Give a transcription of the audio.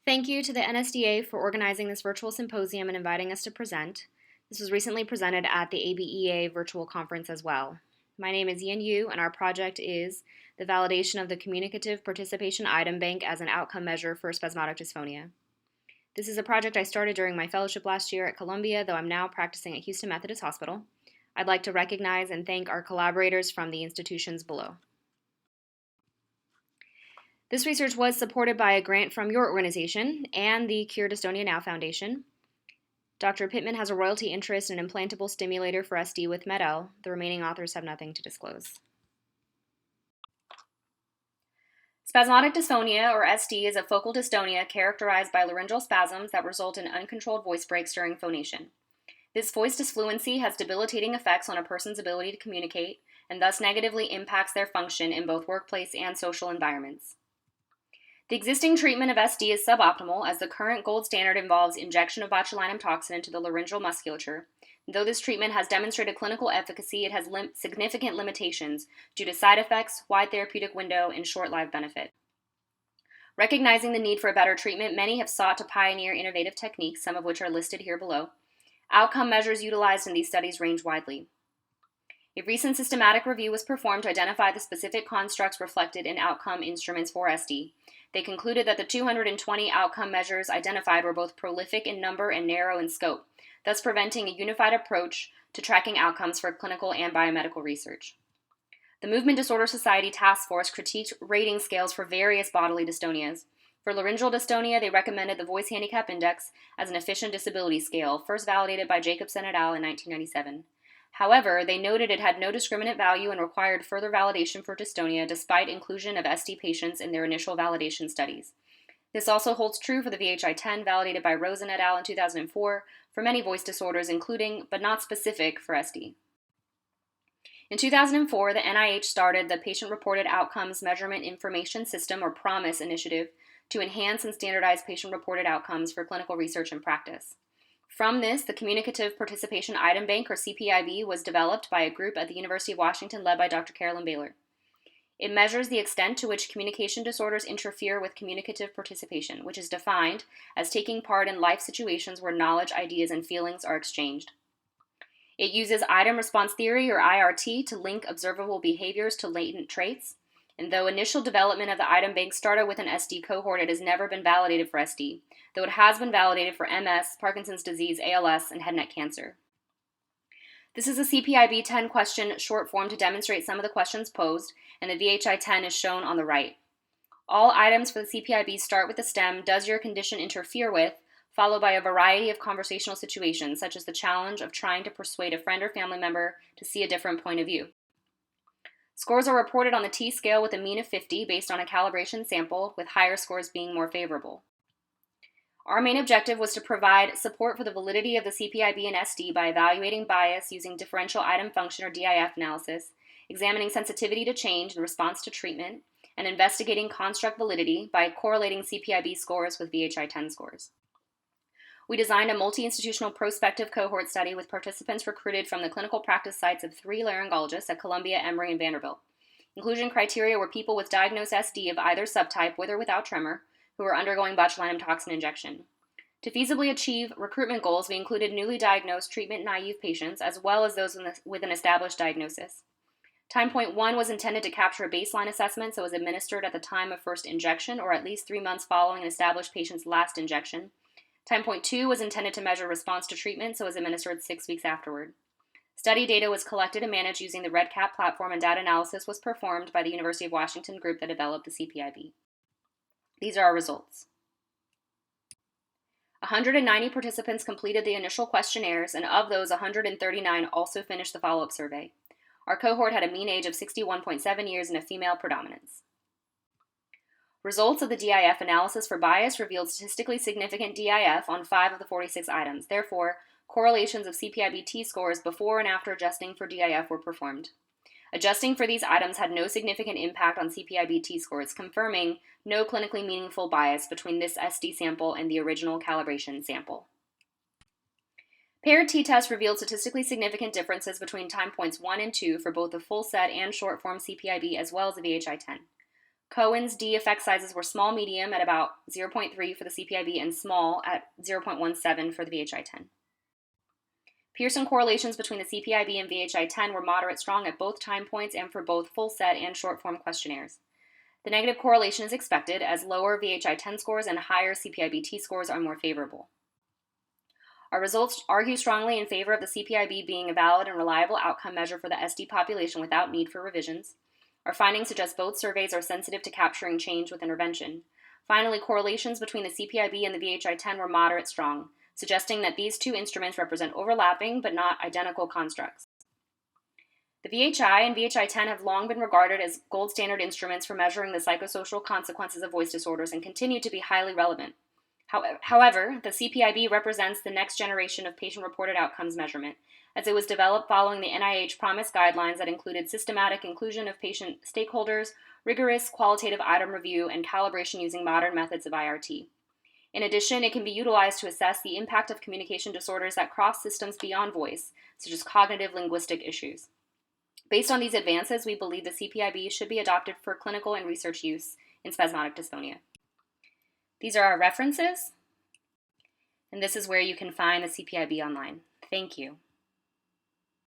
Thank you to the NSDA for organizing this virtual symposium and inviting us to present. This was recently presented at the ABEA virtual conference as well. My name is Yin Yiu, and our project is the validation of the Communicative Participation Item Bank as an outcome measure for spasmodic dysphonia. This is a project I started during my fellowship last year at Columbia, though I'm now practicing at Houston Methodist Hospital. I'd like to recognize and thank our collaborators from the institutions below. This research was supported by a grant from your organization and the Cure Dystonia Now Foundation. Dr. Pittman has a royalty interest in an implantable stimulator for SD with MED-EL. The remaining authors have nothing to disclose. Spasmodic dysphonia, or SD, is a focal dystonia characterized by laryngeal spasms that result in uncontrolled voice breaks during phonation. This voice disfluency has debilitating effects on a person's ability to communicate and thus negatively impacts their function in both workplace and social environments. The existing treatment of SD is suboptimal, as the current gold standard involves injection of botulinum toxin into the laryngeal musculature. Though this treatment has demonstrated clinical efficacy, it has significant limitations due to side effects, wide therapeutic window, and short-lived benefit. Recognizing the need for a better treatment, many have sought to pioneer innovative techniques, some of which are listed here below. Outcome measures utilized in these studies range widely. A recent systematic review was performed to identify the specific constructs reflected in outcome instruments for SD. They concluded that the 220 outcome measures identified were both prolific in number and narrow in scope, thus preventing a unified approach to tracking outcomes for clinical and biomedical research. The Movement Disorder Society Task Force critiqued rating scales for various bodily dystonias. For laryngeal dystonia, they recommended the Voice Handicap Index as an efficient disability scale, first validated by Jacobson et al. In 1997. However, they noted it had no discriminant value and required further validation for dystonia despite inclusion of SD patients in their initial validation studies. This also holds true for the VHI-10 validated by Rosen et al. In 2004 for many voice disorders, including, but not specific, for SD. In 2004, the NIH started the Patient-Reported Outcomes Measurement Information System, or PROMIS, initiative to enhance and standardize patient-reported outcomes for clinical research and practice. From this, the Communicative Participation Item Bank, or CPIB, was developed by a group at the University of Washington led by Dr. Carolyn Baylor. It measures the extent to which communication disorders interfere with communicative participation, which is defined as taking part in life situations where knowledge, ideas, and feelings are exchanged. It uses item response theory, or IRT, to link observable behaviors to latent traits. And though initial development of the item bank started with an SD cohort, it has never been validated for SD, though it has been validated for MS, Parkinson's disease, ALS, and head and neck cancer. This is a CPIB 10 question short form to demonstrate some of the questions posed, and the VHI-10 is shown on the right. All items for the CPIB start with the stem, "Does your condition interfere with?" followed by a variety of conversational situations, such as the challenge of trying to persuade a friend or family member to see a different point of view. Scores are reported on the T-scale with a mean of 50 based on a calibration sample, with higher scores being more favorable. Our main objective was to provide support for the validity of the CPIB and SD by evaluating bias using differential item function, or DIF, analysis, examining sensitivity to change in response to treatment, and investigating construct validity by correlating CPIB scores with VHI-10 scores. We designed a multi-institutional prospective cohort study with participants recruited from the clinical practice sites of 3 laryngologists at Columbia, Emory, and Vanderbilt. Inclusion criteria were people with diagnosed SD of either subtype, with or without tremor, who were undergoing botulinum toxin injection. To feasibly achieve recruitment goals, we included newly diagnosed treatment-naive patients, as well as those with an established diagnosis. Time point 1 was intended to capture a baseline assessment, so it was administered at the time of first injection, or at least 3 months following an established patient's last injection. Time point 2 was intended to measure response to treatment, so it was administered 6 weeks afterward. Study data was collected and managed using the REDCap platform, and data analysis was performed by the University of Washington group that developed the CPIB. These are our results. 190 participants completed the initial questionnaires, and of those, 139 also finished the follow-up survey. Our cohort had a mean age of 61.7 years and a female predominance. Results of the DIF analysis for bias revealed statistically significant DIF on 5 of the 46 items. Therefore, correlations of CPIB T-scores before and after adjusting for DIF were performed. Adjusting for these items had no significant impact on CPIB T-scores, confirming no clinically meaningful bias between this SD sample and the original calibration sample. Paired t-tests revealed statistically significant differences between time points 1 and 2 for both the full set and short form CPIB, as well as the VHI-10. Cohen's D effect sizes were small, medium at about 0.3 for the CPIB and small at 0.17 for the VHI-10. Pearson correlations between the CPIB and VHI-10 were moderate strong at both time points and for both full set and short form questionnaires. The negative correlation is expected as lower VHI-10 scores and higher CPIB-T scores are more favorable. Our results argue strongly in favor of the CPIB being a valid and reliable outcome measure for the SD population without need for revisions. Our findings suggest both surveys are sensitive to capturing change with intervention. Finally, correlations between the CPIB and the VHI-10 were moderate strong, suggesting that these two instruments represent overlapping but not identical constructs. The VHI and VHI-10 have long been regarded as gold standard instruments for measuring the psychosocial consequences of voice disorders and continue to be highly relevant. However, the CPIB represents the next generation of patient-reported outcomes measurement, as it was developed following the NIH PROMISE guidelines that included systematic inclusion of patient stakeholders, rigorous qualitative item review, and calibration using modern methods of IRT. In addition, it can be utilized to assess the impact of communication disorders that cross systems beyond voice, such as cognitive linguistic issues. Based on these advances, we believe the CPIB should be adopted for clinical and research use in spasmodic dysphonia. These are our references, and this is where you can find the CPIB online. Thank you.